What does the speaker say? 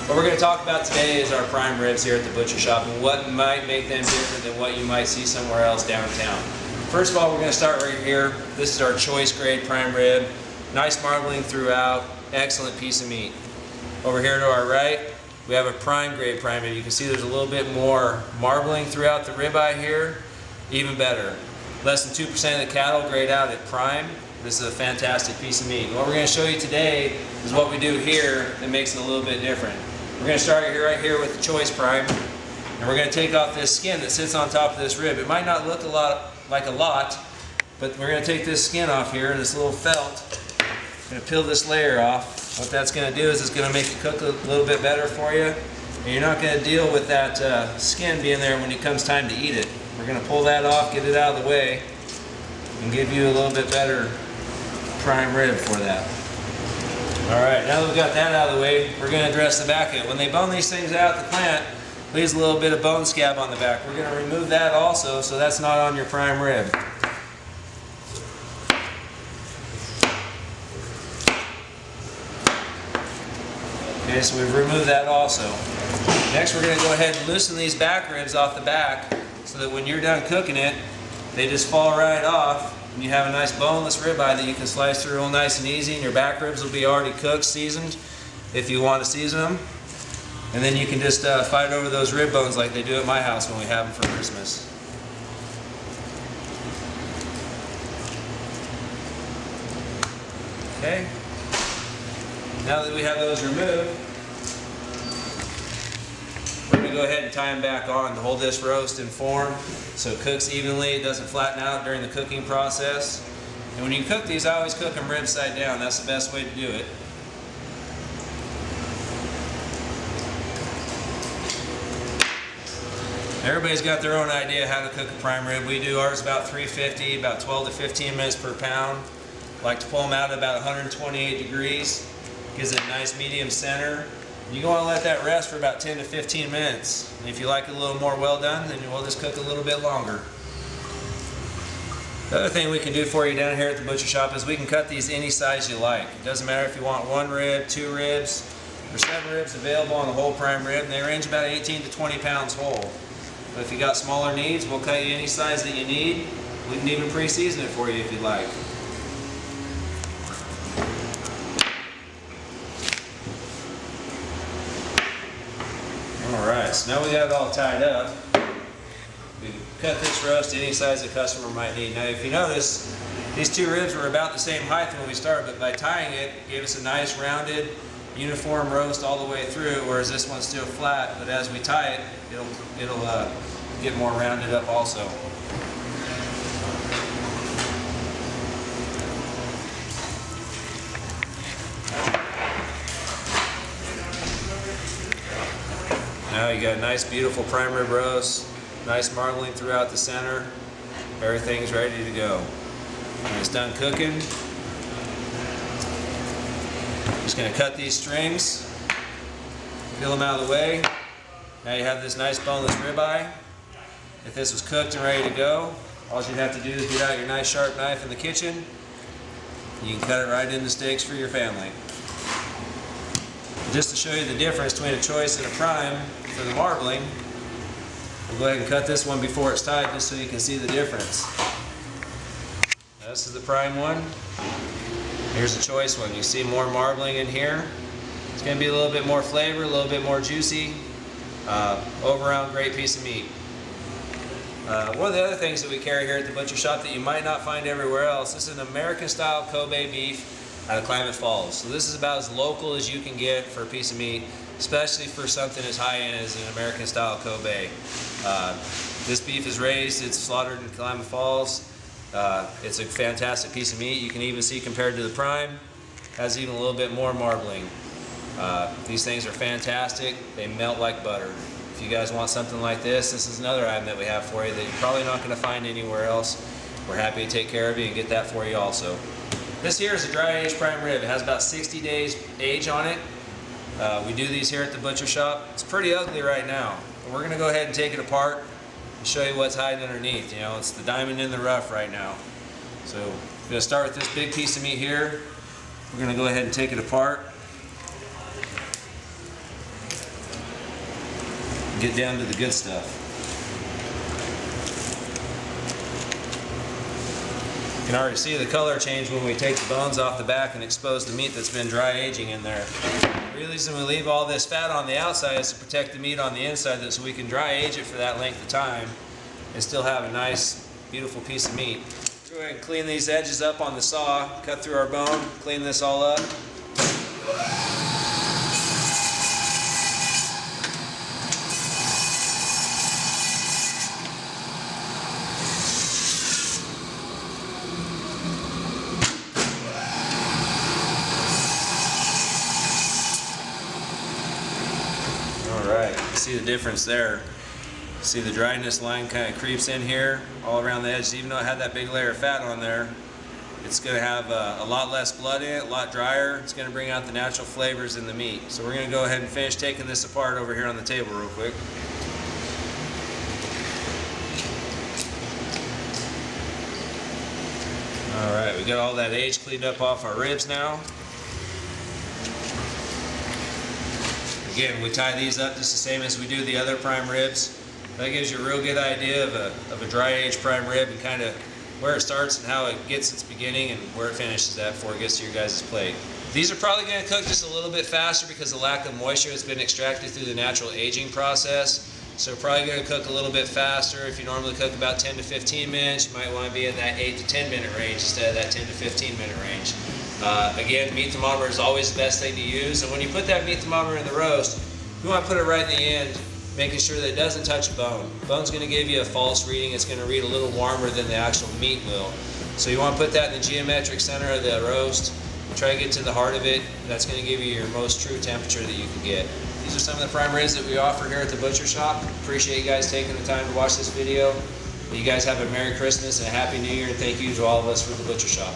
What we're going to talk about today is our prime ribs here at the butcher shop and what might make them different than what you might see somewhere else downtown. First of all, we're going to start right here. This is our choice grade prime rib. Nice marbling throughout, excellent piece of meat. Over here to our right, we have a prime grade prime rib. You can see there's a little bit more marbling throughout the ribeye here, even better. Less than 2% of the cattle grade out at prime. This is a fantastic piece of meat. What we're going to show you today is what we do here that makes it a little bit different. We're going to start right here with the choice prime, and we're going to take off this skin that sits on top of this rib. It might not look like a lot, but we're going to take this skin off here, this little felt. I'm going to peel this layer off. What that's going to do is it's going to make it cook a little bit better for you, and you're not going to deal with that skin being there when it comes time to eat it. We're going to pull that off, get it out of the way, and give you a little bit better prime rib for that. Alright, now that we've got that out of the way, we're going to address the back of it. When they bone these things out at the plant, leaves a little bit of bone scab on the back. We're going to remove that also, so that's not on your prime rib. Okay, so we've removed that also. Next we're going to go ahead and loosen these back ribs off the back so that when you're done cooking it, they just fall right off. And you have a nice boneless ribeye that you can slice through real nice and easy, and your back ribs will be already cooked, seasoned, if you want to season them. And then you can just fight over those rib bones like they do at my house when we have them for Christmas. Okay. Now that we have those removed, we're going to go ahead and tie them back on to hold this roast in form so it cooks evenly, it doesn't flatten out during the cooking process. And when you cook these, I always cook them rib side down. That's the best way to do it. Everybody's got their own idea how to cook a prime rib. We do ours about 350, about 12 to 15 minutes per pound. Like to pull them out at about 128 degrees. Gives it a nice medium center. You want to let that rest for about 10 to 15 minutes. And if you like it a little more well done, then we'll just cook a little bit longer. The other thing we can do for you down here at the butcher shop is we can cut these any size you like. It doesn't matter if you want 1 rib, 2 ribs. There's 7 ribs available on the whole prime rib, and they range about 18 to 20 pounds whole. But if you got smaller needs, we'll cut you any size that you need. We can even pre-season it for you if you'd like. Alright, so now we got it all tied up. We cut this roast any size the customer might need. Now if you notice, these 2 ribs were about the same height when we started, but by tying it, it gave us a nice rounded, uniform roast all the way through, whereas this one's still flat, but as we tie it, it'll get more rounded up also. Now you got a nice beautiful prime rib roast, nice marbling throughout the center. Everything's ready to go. When it's done cooking, just going to cut these strings, peel them out of the way. Now you have this nice boneless ribeye. If this was cooked and ready to go, all you'd have to do is get out your nice sharp knife in the kitchen. You can cut it right into steaks for your family. Just to show you the difference between a choice and a prime for the marbling, we'll go ahead and cut this one before it's tied just so you can see the difference. Now, this is the prime one. Here's the choice one. You see more marbling in here. It's going to be a little bit more flavor, a little bit more juicy. Overall, great piece of meat. One of the other things that we carry here at the butcher shop that you might not find everywhere else, this is an American style Kobe beef out of Klamath Falls. So this is about as local as you can get for a piece of meat, especially for something as high-end as an American style Kobe. This beef is raised, it's slaughtered in Klamath Falls. It's a fantastic piece of meat. You can even see compared to the prime, has even a little bit more marbling. These things are fantastic. They melt like butter. If you guys want something like this is another item that we have for you that you're probably not going to find anywhere else. We're happy to take care of you and get that for you also. This here is a dry aged prime rib. It has about 60 days age on it. We do these here at the butcher shop. It's pretty ugly right now. But we're going to go ahead and take it apart and show you what's hiding underneath. You know, it's the diamond in the rough right now. So we're going to start with this big piece of meat here. We're going to go ahead and take it apart. Get down to the good stuff. You can already see the color change when we take the bones off the back and expose the meat that's been dry aging in there. The reason we leave all this fat on the outside is to protect the meat on the inside so we can dry age it for that length of time and still have a nice, beautiful piece of meat. Go ahead and clean these edges up on the saw, cut through our bone, clean this all up. Alright, see the difference there. See the dryness line kind of creeps in here all around the edges. Even though it had that big layer of fat on there, it's going to have a lot less blood in it, a lot drier. It's going to bring out the natural flavors in the meat. So we're going to go ahead and finish taking this apart over here on the table real quick. Alright, we got all that age cleaned up off our ribs now. Again, we tie these up just the same as we do the other prime ribs. That gives you a real good idea of a dry aged prime rib and kind of where it starts and how it gets its beginning and where it finishes at before it gets to your guys' plate. These are probably going to cook just a little bit faster because the lack of moisture has been extracted through the natural aging process. So probably going to cook a little bit faster. If you normally cook about 10 to 15 minutes, you might want to be in that 8 to 10 minute range instead of that 10 to 15 minute range. Again, meat thermometer is always the best thing to use. And when you put that meat thermometer in the roast, you want to put it right in the end, making sure that it doesn't touch a bone. Bone's going to give you a false reading. It's going to read a little warmer than the actual meat will. So you want to put that in the geometric center of the roast. Try to get to the heart of it. That's going to give you your most true temperature that you can get. These are some of the prime ribs that we offer here at the butcher shop. Appreciate you guys taking the time to watch this video. You guys have a Merry Christmas and a Happy New Year, and thank you to all of us for the butcher shop.